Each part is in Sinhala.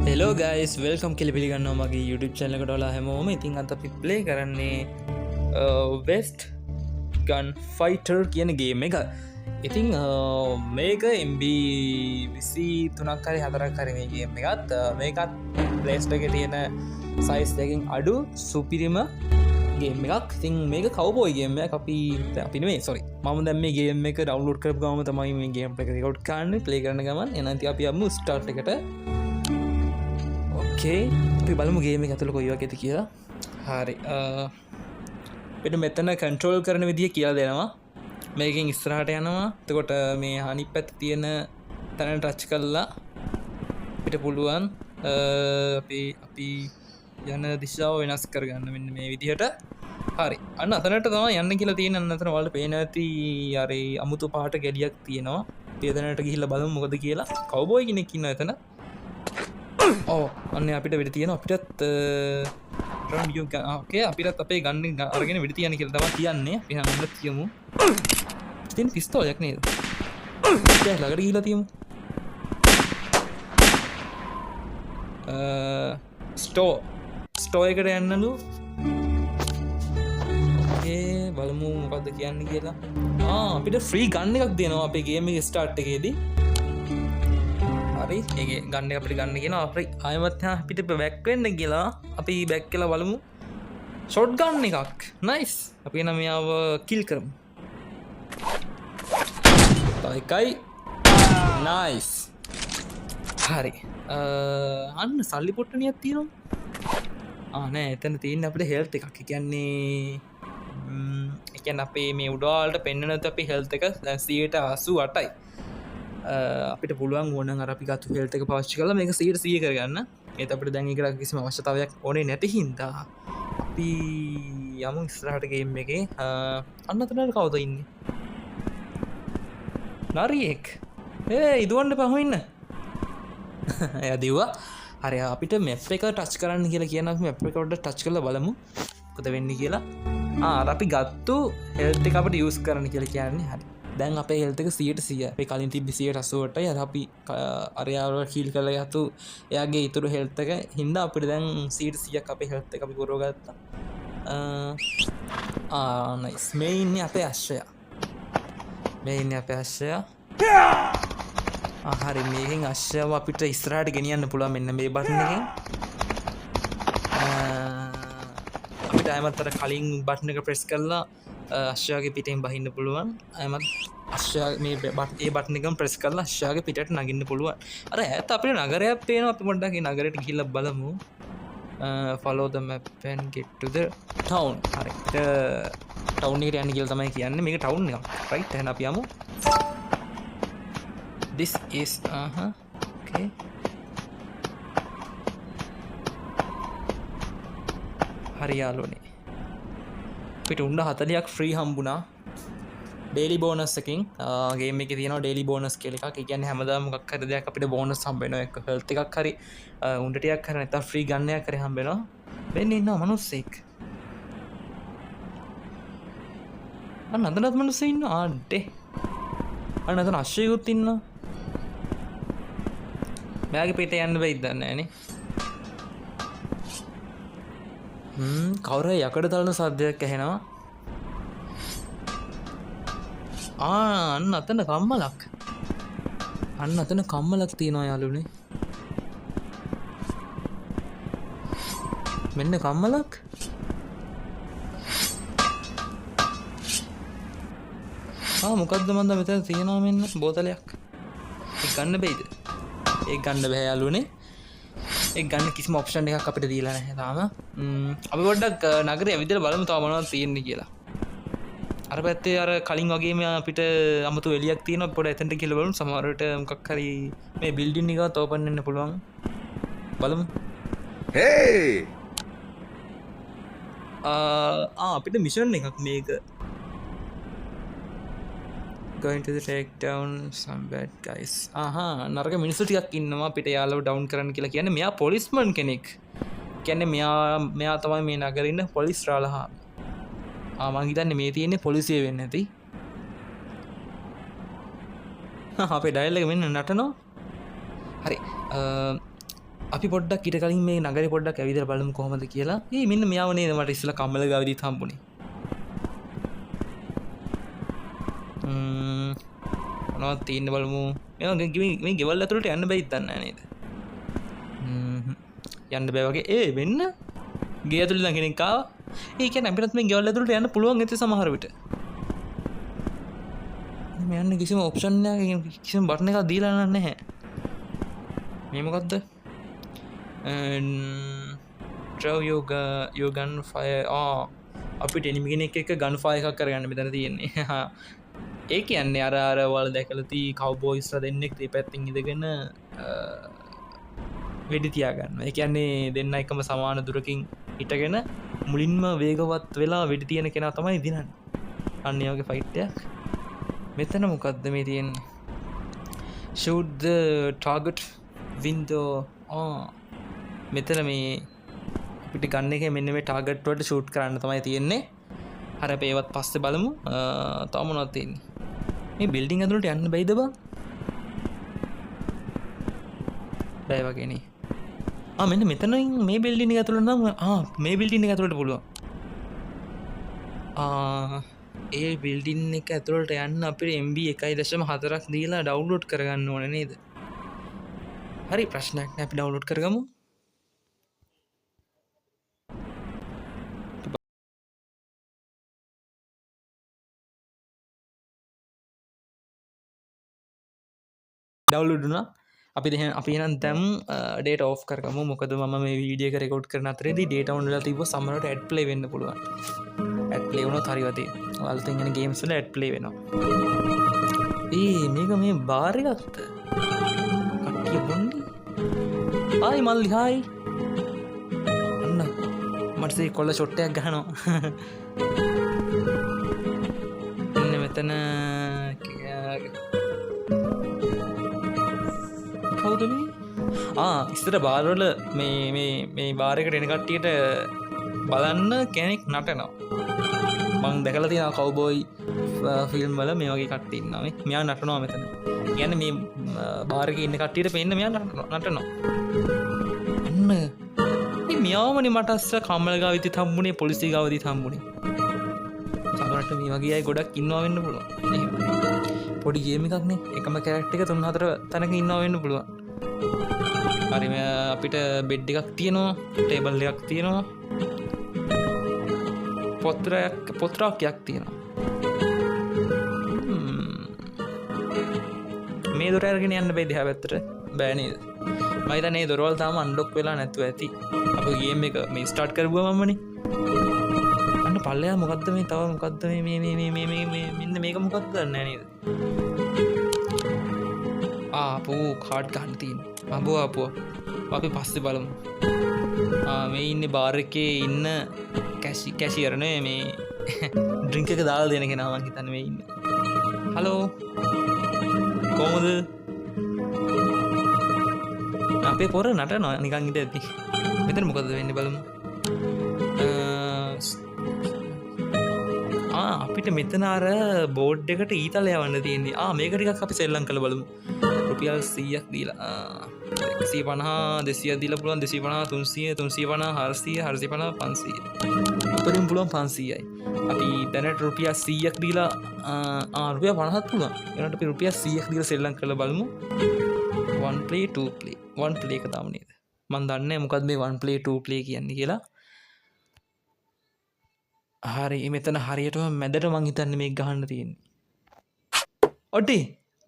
හෙලෝ ගයිස් වෙල්කම් කෙලි පිළිගන්න මගේ YouTube චැනල කටලා හැමෝම ඉතින් අත අපි ප්ලේ කරන්නේ වෙස්ට් ගන් ෆයිටර් කියන ගේම එක ඉතිං මේක එම්බ විසි තුනක් කරි හතරක් කරනගේම එකත් මේකත් ප්ලේස්ට එක තියෙන සයිස් දෙකින් අඩු සුපිරිම ගේම එකක් ඉතින් මේක කවබෝයිගේම අපි අපිනේ සොරි මම දැම මේ ගේම එක ඩවලෝඩ් කර ගම තමයි මේ ගේම් එක රෙකෝඩ් කාන්න ප්ලේ කරන ගමන් එනති අපි අම්ම ස්ටාර්ට් එකට අපි බලමු ගේම ඇතුළ කොයිවක් ඇති කියලා හරි පට මෙතන කන්ට්‍රෝල් කරන විදිහ කියලා දෙනවා මේකින් ඉස්රහට යනවා තකොට මේ හනි පැත් තියෙන තැන ටච් කල්ලා පිට පුළුවන් අපි යන දිශාව වෙනස් කරගන්න මෙන්න මේ විදිහට හරි අන්න අතනට තම යන්න කියලා තියෙන අන්නතන වලට පේන ඇති අරේ අමුතු පාට ගැඩියක් තියෙනවා පේදනට ගිහිල්ල බලමු මොකද කියලා කවබෝයි කෙනෙක්කින්න එතන ඕ අන්න අපිට වෙඩ තියෙන අපිටත් ගේ අපිට අපේ ගන්න අරගෙන විඩි තියන කියල තම කියන්නේ පිහන්න තියමු තින් පිස්තෝයක් නේද ලකට ගීලා තියමු ස්ටෝ එකට යන්නලු බලමු මොකක්ද කියන්න කියලා අපිට ෆ්‍රී ගන්න එකක් දෙනවා අපේ ගේම ස්ටාර්ට් එකේදී හරි ඒ ගන්න අපට ගන්න කියෙන අප අයමත් පිට බැක්වෙන්න කියලා අපි බැක් කියලා බලමු ෂොට් ගන්න එකක් නයිස් අපි නමියාව කිල් කරමු එකයි නයිස් හරි අන්න සල්ලි පොට්ටනියක් තියෙනවා නෑ එතන තියන්න අපට හෙල්ත එකක් කියන්නේ එකන් අපේ මේ උඩාල්ට පෙන්න්නනත අපි හෙල්ත එක සියට 88යි අපිට පුළුවන් ඕන අපි ගත්තු හෙල්ත එක පාච්චි කල මේක සීට සිය කරගන්න ඒත් අපට දැඟකට කිසිම අවශ්‍යතාවයක් ඕනේ නැති හින්දා අපි යමු ඉස්රහටගේම් එක අන්නතනට කවුද ඉන්න නරියෙක් ඉදුවන්ට පහොඉන්න ඇදවා හරි අපිට මෙප් එක ටච් කරන්න කියලා කියනක් මෙප්‍රකෝඩ ටච් කල බලමු කොත වෙන්න කියලා අපි ගත්තු හෙල්ත එක අපට යස් කරන්න කියලා කියන්නේ හරි දැන් අපේ හෙල්තක 100 අපේ කලින් තිබ 180ට ය අපි අරයාව කීල් කළ යතු එයාගේ ඉතුරු හෙල්තක හින්ද අපිට දැන් 100ක් අපේ හෙල්ත අපි පුරෝගත්තා මේ ඉන්න අපේ අශ්‍යය මේ ඉන්න අපේ අශ්‍යය හරි මේකින් අශ්‍යාව අපිට ඉස්රාට ගෙනියන්න පුළුව මෙන්න මේ බටන එක අපිට අයමත්තර කලින් බට්න එක ප්‍රෙස් කරලා අශ්‍යාගේ පිටෙන් බහින්න පුළුවන් අයමත් අශ්‍යා මේ ඒ බට්නිකම් ප්‍රෙස් කරලා අශ්‍යාගේ පිටට නගන්න පුළුවන් අර ඇත් අපේ නගරයක් පේන අපි මොඩ්ඩගේ නගරට කියල බලමු follow the map and get to the town හරි ටවුන් එකට යන්න කියලා තමයි කියන්නේ මේක ටවුන් එක රයිට් එහෙනම් අපි යමු this is okay හරි යාළුවනේ පිට උන්න 40ක් ෆ්‍රී හම්බුණා ඩේලි බෝනස් එකකින් ගේම් එකේ තියෙනවා ඩේලි බෝනස් කියලා එකක්. ඒ කියන්නේ හැමදාම මොකක් හරි දෙයක් අපිට බෝනස් හම්බ වෙනවා. එක හෙල්ත් එකක් හරි උණ්ඩ ටිකක් හරි නැත්නම් ෆ්‍රී ගන් එකක් හරි හම්බ වෙනවා. වෙන්න ඉන්නවා මිනිස්සෙක්. අන්න අතනත් මිනිස්සු ඉන්නවා. ආඩේ. අන්න අතන අශ්වයෙකුත් ඉන්නවා. මෙයාගේ පිට යන්න බැයිද දන්නේ නැහනේ. කවුරු යකඩ තලන සද්දයක් ඇහෙනවා. අන්න අතන කම්මලක්. අන්න අතන කම්මලක් තියෙනවා යාළුවනේ. මෙන්න කම්මලක්. මොකද්ද මන්ද මෙතන තියෙනවා මෙන්න බෝතලයක්. ඒක ගන්න බැයිද? ඒක ගන්න බෑ යාළුවනේ. ඒක ගන්න කිසිම ඔප්ෂන් එකක් අපිට දීලා නැහැ තාම. අපි පොඩ්ඩක් නගරේ ඇවිදලා බලමු තව මොනවද තියෙන්නේ කියලා. අර පැත්තේ අර කලින් වගේම අපිට අමුතු එලියක් තියෙනවා. පොඩ එතනට කියලා බලමු. සමහර විට මොකක් හරි මේ බිල්ඩින් එකවත් ඕපන් වෙන්න පුළුවන්. බලමු. Hey! අපිට මිෂන් එකක් මේක. Going to take down some bad guys. නරක මිනිස්සු ටිකක් ඉන්නවා අපිට යාළුව ඩවුන් කරන්න කියලා කියන්නේ. මෙයා පොලිස්මන් කෙනෙක්. කියන්නේ මෙයා තමයි මේ නගරේ ඉන්න පොලිස් රාලහා. මං හිතන්නේ මේ තියෙන්නේ පොලිසිය වෙන්න ඇති. අපේ ඩයල් එක මෙන්න නටනවා. හරි අපි පොඩ්ඩක් ඊට කලින් මේ නගරේ පොඩ්ඩක් ඇවිදලා බලමු කොහොමද කියලා. මෙන්න මෙයාව නේද මට ඉස්සලා කම්මල ගාවිදිත් හම්බුනේ. මොනවද තියෙන්නේ බලමු. මේ ගෙවල් ඇතුළට යන්න බැයිද දන්නේ නැහැ නේද? යන්න බෑ වගේ. වෙන්න ගේ ඇතුළේ ඉඳන් කෙනෙක් ආවා. ඒ කියන්නේ අපිටත් මේ ගෙවල් ඇතුළට යන්න පුළුවන් ඇති සමහර විට. මේ යන්න කිසිම ඔප්ෂන් එකක් කිසිම බටන් එකක් දීලා නැහැ. මේ මොකද්ද? draw your gun fire. අපිට එනිමි කෙනෙක් එක්ක ගන් ෆයර් එකක් කරගන්න මෙතන තියෙන්නේ. ඒ කියන්නේ අර ඔයාලා දැකලා තී කව්බොයිස්ලා දෙන්නෙක් දෙපැත්තෙන් ඉඳගෙන වෙඩි තියාගන්න. ඒ කියන්නේ දෙන්න එකම සමාන දුරකින් හිටගෙන මුලින්ම වේගවත් වෙලා වෙඩි තියන කෙනා තමයි දිනන්නේ. අන්න ඒ වගේ ෆයිට් එකක්. මෙතන මොකද්ද මේ තියෙන්නේ? shoot the target window. මෙතන මේ අපිට ගන්න එකේ මෙන්න මේ ටාගට් වලට ෂූට් කරන්න තමයි තියෙන්නේ. අර අපි ඒවත් පස්සේ බලමු. තව මොනවද තියෙන්නේ? මේ බිල්ඩින් ඇතුළට යන්න බැයිද බං? බැයි වගේ නේ. මෙන්න මෙතනින් මේ බිල්ඩින් එක ඇතුළට නම් මේ බිල්ඩින් එක ඇතුළට පුළුවන්. ඒ බිල්ඩින් එක ඇතුළට යන්න අපිට MB 1.4ක් දීලා ඩවුන්ලෝඩ් කරගන්න ඕනේ නේද? හරි ප්‍රශ්නයක් නෑ, අපි ඩවුන්ලෝඩ් කරගමු. ඩවුන්ලෝඩ් වුණා. අපි එහෙනම් දැන් ඩේටා ඔෆ් කරගමු. මොකද මම මේ වීඩියෝ එක රෙකෝඩ් කරන අතරේදී ඩේටා ඔන් වෙලා තිබ්බොත් සමහරවිට ඇඩ් ප්ලේ වෙන්න පුළුවන්. ඇඩ් ප්ලේ වුණොත් හරි වදේ. අලුතෙන් එන ගේම්ස් වල ඇඩ් ප්ලේ වෙනවා. මේක මේ බාර් එකක්ද? කට්ටිය බොන්නේ. හායි මල්ලි හායි. අන්න මට ඒ කොල්ල ෂොට් එකක් ගහනවා. එන්න මෙතන කවුද මේ? ඉස්සර බාර්වල මේ බාර් එකට එන කට්ටියට බලන්න කෙනෙක් නටනවා. මං දැකලා තියෙනවා කව්බොයි ෆිල්ම් වල මේ වගේ කට්ටිය ඉන්නවා. මෙයා නටනවා මෙතන. කියන්නේ මේ බාර් එකේ ඉන්න කට්ටියට පේන්න මෙයා නටනවා. අන්න මේ මෙයාමනේ මට අස්ස කම්මල ගාවිදිත් හම්බුනේ, පොලිසිය ගාවිදිත් හම්බුනේ. සමහරට මේ වගේ අය ගොඩක් ඉන්නවා වෙන්න පුළුවන්. එහෙම. පොඩි ගේම් එකක් නේ. එකම කැරක්ටර් එක 3-4 තැනක ඉන්නවා වෙන්න පුළුවන්. හරි අපිට බෙඩ් එකක් තියෙනවා, ටේබල් එකක් තියෙනවා, පොත්‍රාක්යක් තියෙනවා. මේ දොර අරගෙන යන්න බෑ දිහා පැත්තට. බෑ නේද? මම හිතන්නේ දොරවල් තාම අන්ලොක් වෙලා නැතුව ඇති. අපි ගේම් එක මේ ස්ටාර්ට් කරගුවමමනේ. අන්න පල්ලෙයා මොකද්ද මේ? තව මොකද්ද මේ මෙන්න මේක මොකක්ද දන්නේ නැහැ නේද? කාඩ් ගන්න තියෙන්නේ. අපෝ අපි පස්සේ බලමු. මේ ඉන්නේ බාර් එකේ ඉන්න කැෂියර් නේ, මේ ඩ්‍රින්ක් එක දාලා දෙන කෙනා මං හිතන්නේ මේ ඉන්නේ. හලෝ කොහොමද? අපේ පොර නටනවා නිකන් ඉඳද්දි. මෙතන මොකද වෙන්නේ බලමු. අපිට මෙතන අර බෝඩ් එකට ඊතල යවන්න තියෙන්නේ. මේක ටිකක් අපි සෙල්ලම් කරලා බලමු. රුපියල් 100ක් දීලා 150 200ක් දීලා පුළුවන්. 250 300 450 500 උඩින් පුළුවන් 500යි. අපි දැනට රුපියල් 100ක් දීලා රුපියල් 50ක් පුළුවන්. ඒනට අපි රුපියල් 100ක් දීලා සෙල්ලම් කරලා බලමු. 1 play 2 play 1 play එක තාම නේද? මම දන්නේ නැහැ මොකද්ද මේ 1 play 2 play කියන්නේ කියලා. හරි මෙතන හරියටම මැදට මං හිතන්නේ මේක ගහන්න තියෙන්නේ. ඔටි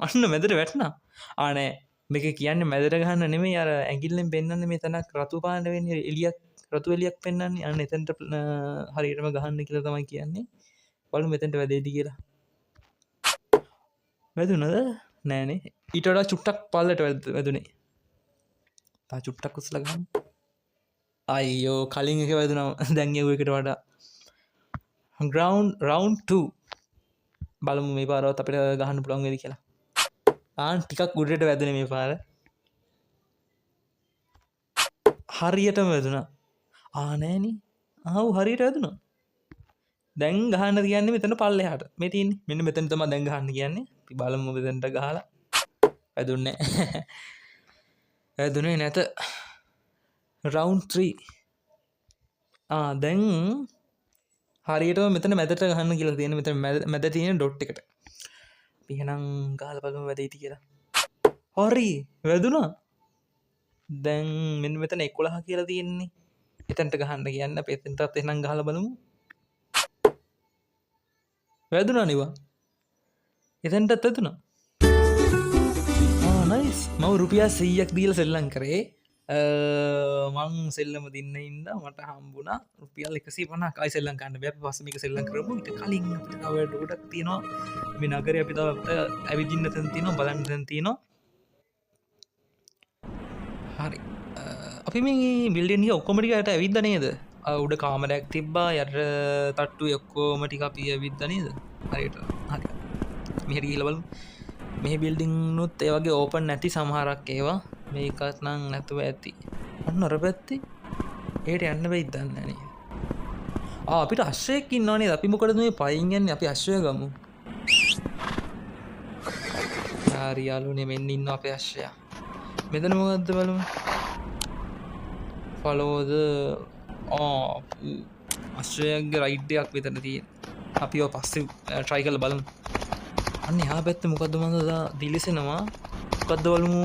අන්න මැදට වැටුණා. නෑ මේක කියන්නේ මැදට ගහන්න නෙමෙයි, අර ඇඟිල්ලෙන් පෙන්වන්නේ මෙතනක් රතු පාට වෙන්නේ එලියක්, රතු එලියක් පෙන්වන්නේ. අන්න එතනට හරියටම ගහන්න කියලා තමයි කියන්නේ. බලමු මෙතනට වැදෙයිද කියලා. වැදුනද? නෑනේ. ඊට වඩා චුට්ටක් පල්ලට වැදුනේ. තා චුට්ටක් උස්සලා ගහන්න. අයියෝ කලින් එක වැදුනා. දැන් යව එකට වඩා round 2 බලමු මේ පාරවත් අපිට ගහන්න පුළුවන් වෙයිද කියලා. ටිකක් උඩට වැදුනේ මේ පාර. හරියටම වැදුනා. නෑනේ. හරියට වැදුනා. දැන් ගහන්න කියන්නේ මෙතන පල්ලෙහාට. මේ තියෙන්නේ. මෙන්න මෙතන තමයි දැන් ගහන්න කියන්නේ. අපි බලමු මෙතනට ගහලා. වැදුන්නේ නැහැ. වැදුනේ නැත. රවුන්ඩ් 3 දැන් හරියට මෙතන මැදට ගහන්න කියලා තියෙන මෙතන මැද තියෙන ඩොට් එකට එහෙනම් ගහලා බලමු වැදෙයිද කියලා හරි වැදුනා දැන් මෙන්න මෙතන 11 කියලා තියෙන්නේ එතනට ගහන්න කියන්න අපි එතනටත් එහෙනම් ගහලා බලමු වැදුනා නිවා එතනටත් වැදුනා නයිස් මම රුපියල් 100ක් දීලා සෙල්ලම් කරේ මං සෙල්ලම දින්න ඉන්න මට හම්බුණා රුපියල් 150යි සෙල්ලම් කරන්න බෑ අපි පස්සේ මේක සෙල්ලම් කරමු ඊට කලින් අපිට තව ඩොඩක් තියෙනවා මේ නගරේ අපි තව ඇවිදින්න තැන් තියෙනවා බලන්න තැන් තියෙනවා හරි අපි මේ බිල්ඩින් එක ඔක්කොම ටික යට ඇවිද්දා නේද උඩ කාමරයක් තිබ්බා යට තට්ටු ඔක්කොම ටික අපි ඇවිද්දා නේද හරියට හරි මෙහෙට ගිහලා බලමු මේ බිල්ඩින් නුත් ඒ වගේ ඕපන් නැති සමහරක් ඒවා මේකත් නම් නැතුව ඇති අන්න අර පැත්තේ ඒට යන්න බැයිද දන්නේ නැහැ නේද අපිට අශ්වයෙක් ඉන්නවා නේද අපි මොකටද මේ පයින් යන්නේ අපි අශ්වය ගමු හරි යාළුවනේ මෙන්න ඉන්නවා අපේ අශ්වයා මෙතන මොකද්ද බලමු follow the අශ්වයාගේ රයිඩ් එකක් විතර තියෙන අපි ඔය පස්සේ try කරලා බලමු අන්න එහා පැත්තේ මොකද්ද මන්ද දිලිසෙනවා මොකද්ද බලමු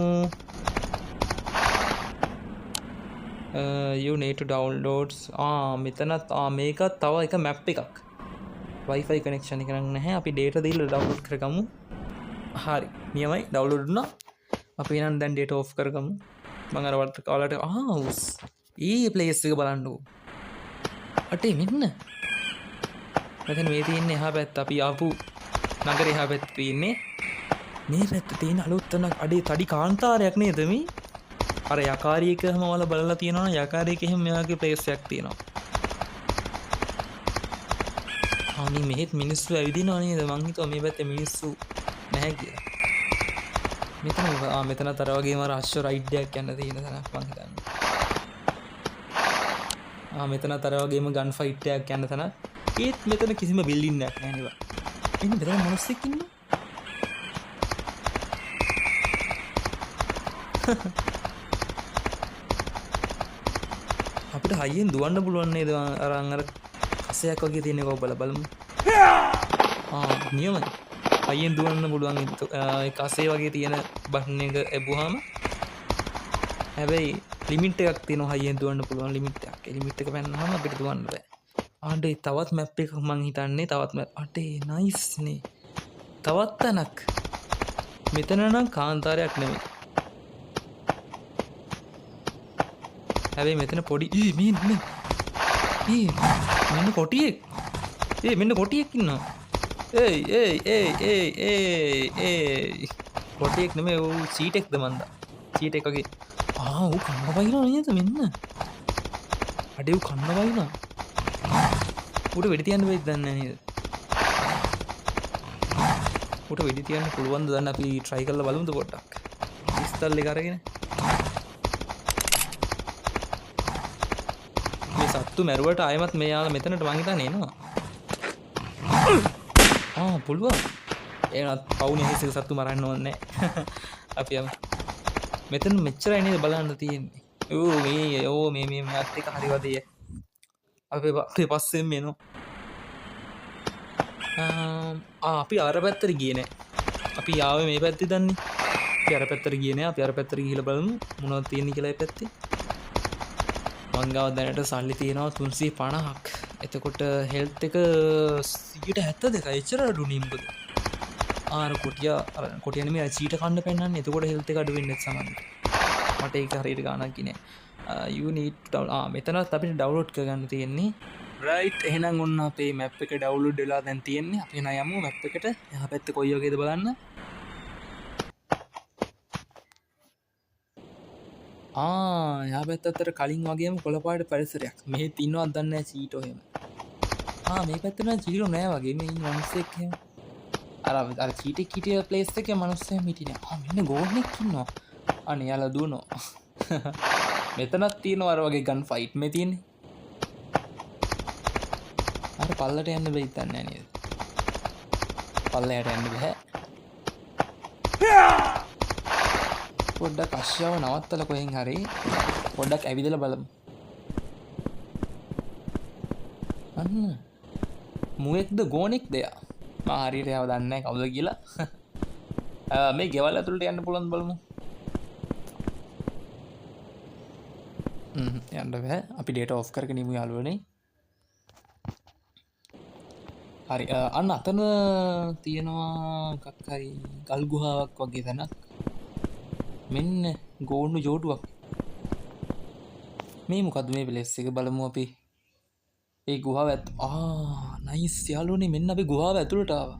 you need to downloads මෙතනත් මේකත් තව එක මැප් එකක් wifi connection එක නම් නැහැ අපි data දීලා download කරගමු හරි නියමයි download වුණා අපි එහෙනම් දැන් data off කරගමු මම අර වලට house ඊ place එක බලන්නකෝ අටේ මෙන්න මෙතන මේ තියෙන්නේ එහා පැත්ත අපි ආපු නගරේ එහා පැත්ත තියෙන්නේ මේ පැත්ත තියෙන අලුත් තැනක් අඩේ තඩි කාන්තාරයක් නේද මේ අර යකාරියක හැම වල බලලා තියෙනවා නම් යකාරියක එහෙම මෙයාගේ ප්ලේස් එකක් තියෙනවා අනේ මෙහෙත් මිනිස්සු ඇවිදිනවා නේද මං හිතුවා මේ පැත්තේ මිනිස්සු නැහැ කියලා මෙතන තර වගේම අර අශ්ව රයිඩ් එකක් යන්න තියෙන තැනක් මං හිතන්නේ මෙතන තර වගේම ගන් ෆයිට් එකක් යන්න තැනක් ඒත් මෙතන කිසිම බිල්ඩින් එකක් නැහැ නේ එන්න මෙතන මිනිස්සෙක් ඉන්නවා අපිට හයියෙන් දුවන්න පුළුවන් නේද අරන් අර කසයක් වගේ තියෙන එක ඔබලා බලමු නියමයි හයියෙන් දුවන්න පුළුවන් ඒ කසේ වගේ තියෙන බටන් එක එබුවාම හැබැයි ලිමිට් එකක් තියෙනවා හයියෙන් දුවන්න පුළුවන් ලිමිට් එකක් ඒ ලිමිට් එක පැනනහම අපිට දුවන්න බෑ ආණ්ඩේ තවත් මැප් එකක් මං හිතන්නේ තවත් මැප් අටේ නයිස් නේ තවත් තැනක් මෙතන නම් කාන්තාරයක් නෙමෙයි හැබැයි මෙතන පොඩි මෙන්න කොටියෙක් මෙන්න කොටියෙක් ඉන්නවා කොටියෙක් නෙමෙයි ඌ සීටෙක්ද මන්දා සීටෙක් වගේ ඌ කන්න වයින්නවා නේද මෙන්න අඩේ ඌ කන්න වයින්නවා ඌට වෙඩි තියන්න බැයිද දන්නේ නේද ඌට වෙඩි තියන්න පුළුවන්ද දන්න අපි try කරලා බලමුද පොඩ්ඩක් පිස්තල් එක අරගෙන සත්තු මැරුවට ආයමත් මෙයාලා මෙතනට මං හිතන්නේ එනවා පුළුවන් ඒනත් පවුනේ හිසක සත්තු මරන්න ඕනේ අපි යමු මෙතන මෙච්චරයි නේද බලන්න තියෙන්නේ මේ මෙයාත් එක හරි වදේ අපේ පස්සෙන් එනවා අපි අර පැත්තට ගියේ නෑ අපි ආවේ මේ පැත්තේ දන්නේ අපි අර පැත්තට ගියේ නෑ අපි අර පැත්තට ගිහිල්ලා බලමු මොනවද තියෙන්නේ කියලා ඒ පැත්තේ මංගාව දැනට සල්ලි තියෙනවා 350ක් එතකොට හෙල්ත් එක 72 එච්චර අඩු නිම්බද ආර කොටිය නෙමෙයි චීට කන්න පෙන්නන්නේ එතකොට හෙල්ත් එක අඩු වෙන්නේ සමහරවිට මට ඒක හරියට ගානක් කිනේ you need to මෙතනත් අපිට ඩවුන්ලෝඩ් කරගන්න තියෙන්නේ right එහෙනම් ඔන්න අපේ මැප් එක ඩවුන්ලෝඩ් වෙලා දැන් තියෙන්නේ අපි එන යමු මැප් එකට එහා පැත්තේ කොයි වගේද බලන්න යා පැත්තට කලින් වගේම කොළපාට පරිසරයක් මෙහෙත් ඉන්නවත් දන්නේ නැහැ චීටෝ එහෙම මේ පැත්තේ නම් චීටෝ නෑ වගේ මේ ඉන්න මිනිස්සෙක් එහෙම අර චීටෙක් හිටිය ප්ලේස් එකේ මිනිස්සෙක් හිටියේ මෙන්න ගෝල්නෙක් ඉන්නවා අනේ යාලා දුවනවා මෙතනක් තියෙනවා අර වගේ ගන් ෆයිට් මේ තියෙන්නේ අර පල්ලට යන්න බැයි දන්නේ නේද පල්ලයට යන්න බෑ පොඩ්ඩක් අශ්‍යාව නවත්තලා කොහෙන් හරි පොඩ්ඩක් ඇවිදලා බලමු. අන්න මුවෙක්ද ගෝනෙක්ද එයා? මම හරියට ඒව දන්නේ නැහැ කවුද කියලා. මේ ගෙවල් ඇතුළට යන්න පුළුවන් බලමු. යන්න බෑ. අපි ඩේටා ඔෆ් කරගෙන ඉමු යාළුවනේ. හරි අන්න අතන තියෙනවා මොකක් හරි ගල් ගුහාවක් වගේ තැනක්. මෙන්න ගෝන්නු ජෝඩුවක්. මේ මොකද්ද මේ ප්ලේස් එක බලමු අපි. ඒ ගුහාව නයිස් යාළුවනේ මෙන්න අපි ගුහාව ඇතුළට ආවා.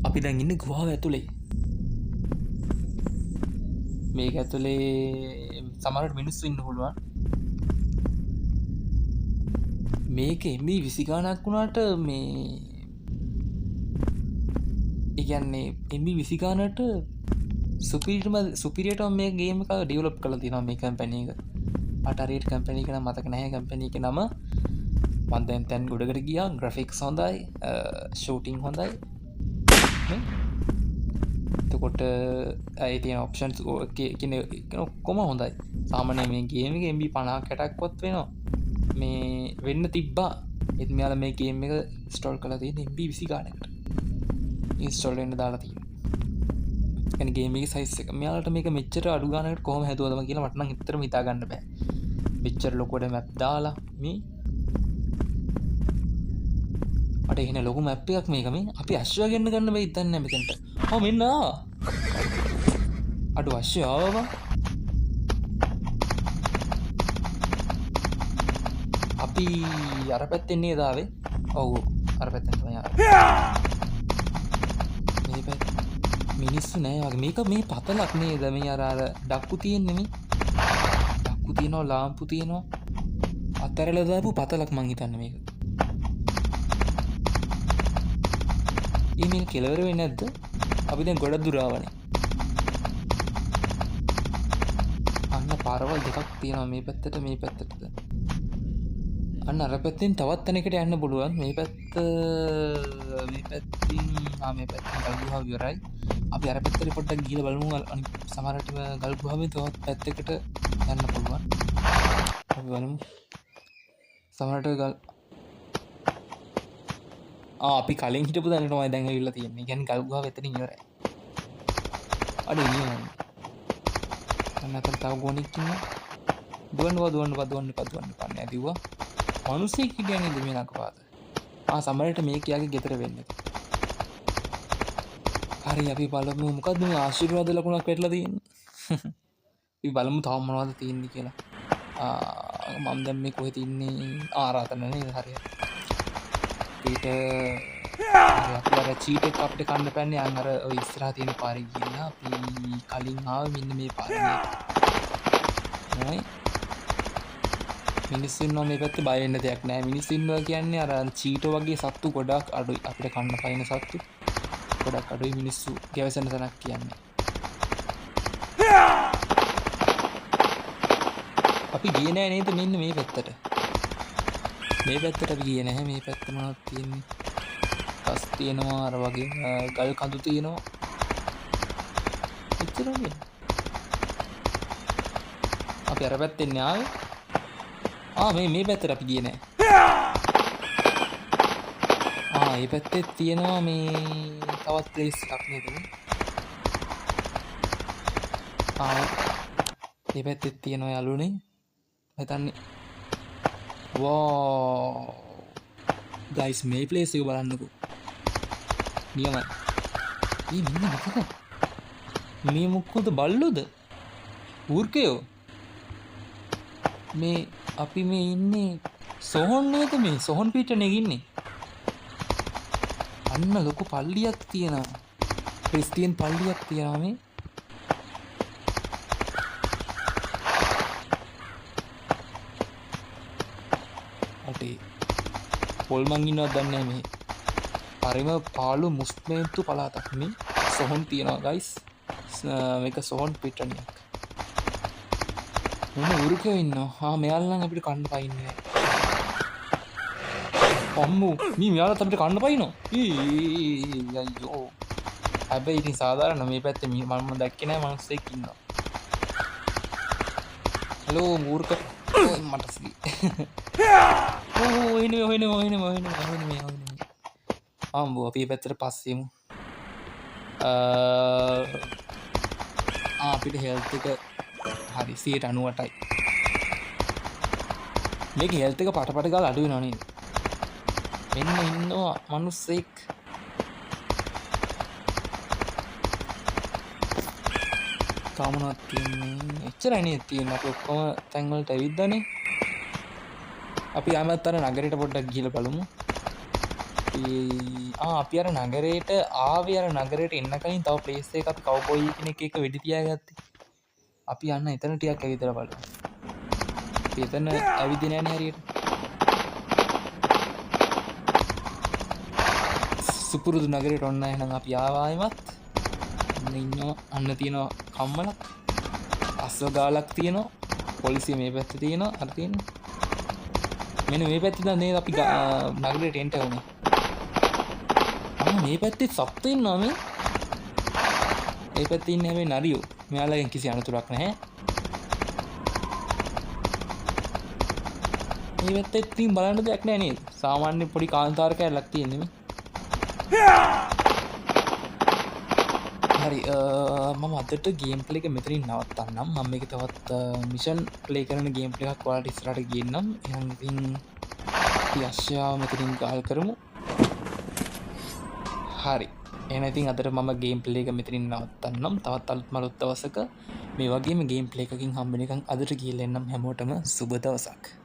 අපි දැන් ඉන්නේ ගුහාව ඇතුලේ. මේක ඇතුලේ සමහරවිට මිනිස්සු ඉන්න පුළුවන්. මේක MB 20 ගානක් වුණාට මේ ඒ කියන්නේ MB 20 ගානට සුපිරියට් මේ ගේම් එක ඩෙවලොප් කරලා තියෙනවා මේ කම්පැනි එක. මට හරියට කම්පැනි එක නම මතක නැහැ. කම්පැනි එක නම මම දැන් ගොඩකට ගියා. ග්‍රැෆික්ස් හොඳයි, ෂූටින් හොඳයි. එතකොට ඒ තියෙන ඔප්ෂන්ස් ඔක්කොම හොඳයි. සාමාන්‍ය මේ ගේම් එක MB 50 60ක්වත් වෙනවා. මේ වෙන්න තිබ්බා. ඒත් මෙයාලා මේ ගේම් එක ඉන්ස්ටෝල් කරලා තියෙන MB 20 ගානකට. ඉන්ස්ටෝල් වෙන්න දාලා තියෙනවා. يعني ගේම් එකේ සයිස් එක. මෙයාලට මේක මෙච්චර අඩු ගානකට කොහොම හැදුවදම කියලා මට නම් හිතරම හිතා ගන්න බෑ. මෙච්චර ලොකුවට මැප් දාලා මේ අට එහෙන ලොකු මැප් එකක් මේක මේ. අපි අශ්වයා ගෙන්න ගන්න බෑ හිතන්නේ නැහැ මෙතනට. මෙන්න අඩු අශ්වයා ආවා. අපි අර පැත්තෙන් නේද ආවේ? ඔව් අර පැත්තෙන් තමයි ආවේ. මේ පැත්ත මිනිස්සු නෑ වගේ. මේක මේ පතලක් නේද? මේ අර ඩක්කු තියෙන්නේ මේ. ඩක්කු තියෙනවා, ලාම්පු තියෙනවා. අතරල දාපු පතලක් මං හිතන්නේ මේක. මේ කෙලවර වෙන්නේ නැද්ද? අපි දැන් ගොඩක් දුර ආවනේ. අන්න පාරවල් දෙකක් තියෙනවා මේ පැත්තට මේ පැත්තටද. අන්න අර පැත්තෙන් තවත් තැනකට යන්න පුළුවන්. මේ පැත්තෙන් මේ පැත්තෙන් ගල් ගුහාව ඉවරයි. අපි අර පැත්තට පොඩ්ඩක් ගිහලා බලමු. සමහරට ගල් ගුහාවෙන් තවත් පැත්තකට යන්න පුළුවන්. අපි බලමු. සමහරට ගල් අපි කලින් හිටපු තැනට තමයි දැන් ඇවිල්ලා තියෙන්නේ. කියන්නේ ගල් ගුහාව එතනින් ඉවරයි. අඩේ නියම. අන්න අතන තව ගෝණෙක් ඉන්නවා. දුවන්න කන්නේ ඇදිව්වා. මිනිස්සෙක් කියන්නේ දෙමේ නකපාද. සමහරට මේ කියාගේ ගෙදර වෙන්නේ. හරි අපි බලමු මොකද්ද මේ ආශිර්වාද ලකුණක් වැටලා තියෙන්නේ. අපි බලමු තව මොනවද තියෙන්නේ කියලා. මම දැන් මේ කොහෙද ඉන්නේ? ආරාතන නේද? හරියට. අපිට අර චීට් එක අපිට කන්න පැන්නේ අර ඔය ඉස්සරහා තියෙන පාරේ ගිහිල්ලා අපි කලින් ආවේ මෙන්න මේ පාරේ. නයි මිනිස්සු ඉන්නවා මේ පැත්තේ බය වෙන්න දෙයක් නැහැ. මිනිස්සු ඉන්නවා කියන්නේ අර චීටෝ වගේ සත්තු ගොඩක් අඩුයි. අපිට කන්න පයින් සත්තු ගොඩක් අඩුයි. මිනිස්සු ගැවසෙන තැනක් කියන්නේ. අපි ගියේ නෑ නේද මෙන්න මේ පැත්තට. මේ පැත්තට අපි ගියේ නැහැ. මේ පැත්ත මොනවද තියෙන්නේ? ගස් තියෙනවා අර වගේ ගල් කඳු තියෙනවා. එච්චරනේ. අපි අර පැත්තෙන් ආවේ. මේ පැත්තට අපි ගියේ නැහැ. මේ පැත්තේ තියෙනවා මේ තවත් ප්ලේස් එකක් නේද? මේ පැත්තේ තියෙනවා යාළුවනේ. හිතන්නේ ගයිස් මේ ප්ලේස් එක බලන්නකෝ. නියමයි. මෙන්න මොකද? මේ මොකද බල්ලෝද? ඌර්කයෝ. මේ අපි මේ ඉන්නේ සොහොන් නේද? මේ සොහොන් පිටනේ ඉන්නේ. අන්න ලොකු පල්ලියක් තියෙනවා. ක්‍රිස්තියන් පල්ලියක් තියෙනවා මේ. පොල්මන් ඉන්නවත් දන්නේ නැහැ මේ. හරිම පාළු මුස්මේන්තු පළාතක් මේ. සොහොන් තියෙනවා ගයිස්. මේක සොහොන් පිටණියක්. මොන උරුකෝ ඉන්නවා. මෙයාලා නම් අපිට කන්න පයින්නේ නැහැ. අම්මෝ මේ මෙයාලා අපිට කන්න පයින්නවා. අයියෝ. හැබැයි ඉතින් සාධාරණ මේ පැත්තේ මම දැක්කේ නෑ මිනිස්සෙක් ඉන්නවා. හලෝ මූර්ඛ මට සී. ඕ එනේ ආම්බෝ අපි මේ පැත්තට පස්සේ යමු. අපිට හෙල්ත් එක හරි 98යි. මේක හෙල්ත් එක පටපට ගාලා අඩු වෙනවා නේද? මෙන්න ඉන්නවා මිනිස්සෙක්. තාමනවත් තියෙන්නේ එච්චරයි නේද තියෙන්නේ. අපි ඔක්කොම තැන් වලට ඇවිද්දානේ. අපි ආමත් අර නගරයට පොඩ්ඩක් ගිහලා බලමු. අපි අර නගරයට ආවේ අර නගරයට එන්න කලින් තව ප්ලේස් එකක අපි කවුබොයි කෙනෙක් එක්ක වෙඩි තියාගත්තේ. අපි යන්න එතන ටිකක් ඇවිදලා බලමු. අපි එතන ඇවිදින්නේ නැහැ හරියට. සුපුරුදු නගරයට ඔන්න එහෙනම් අපි ආවායමත්. ඉන්නවා අන්න තියෙනවා කම්මලක්. අස්ව ගාලක් තියෙනවා. පොලිසිය මේ පැත්තේ තියෙනවා. අර තියෙනවා. මෙන්න මේ පැත්තේ දැන් නේද අපි නගරයට එන්න ඕනේ. මේ පැත්තේ සත්තු ඉන්නවා මේ. මේ පැත්තේ ඉන්නේ හැබැයි නරියෝ. මෙයාලගෙන් කිසි අනතුරක් නැහැ. මේ පැත්තේ ඉතින් බලන්න දෙයක් නැහැ නේද? සාමාන්‍ය පොඩි කාන්තාර කැලක් තියෙන්නේ මේ. හරි මම අදට ගේම් ප්ලේ එක මෙතනින් නවත්තන්නම්. මම මේක තවත් මිෂන් ප්ලේ කරන ගේම් ප්ලේ එකක් ඔයාලට ඉස්සරහට ගේන්නම්. එහෙනම් ඉතින් අපි අශ්‍යාව මෙතනින් ගාල් කරමු. හරි එහෙනම් ඉතින් අදට මම ගේම් ප්ලේ එක මෙතනින් නවත්තන්නම්. තවත් අලුත් දවසක මේ වගේම ගේම් ප්ලේ එකකින් හම්බෙන එකන් අදට ගිහලා එන්නම්. හැමෝටම සුබ දවසක්.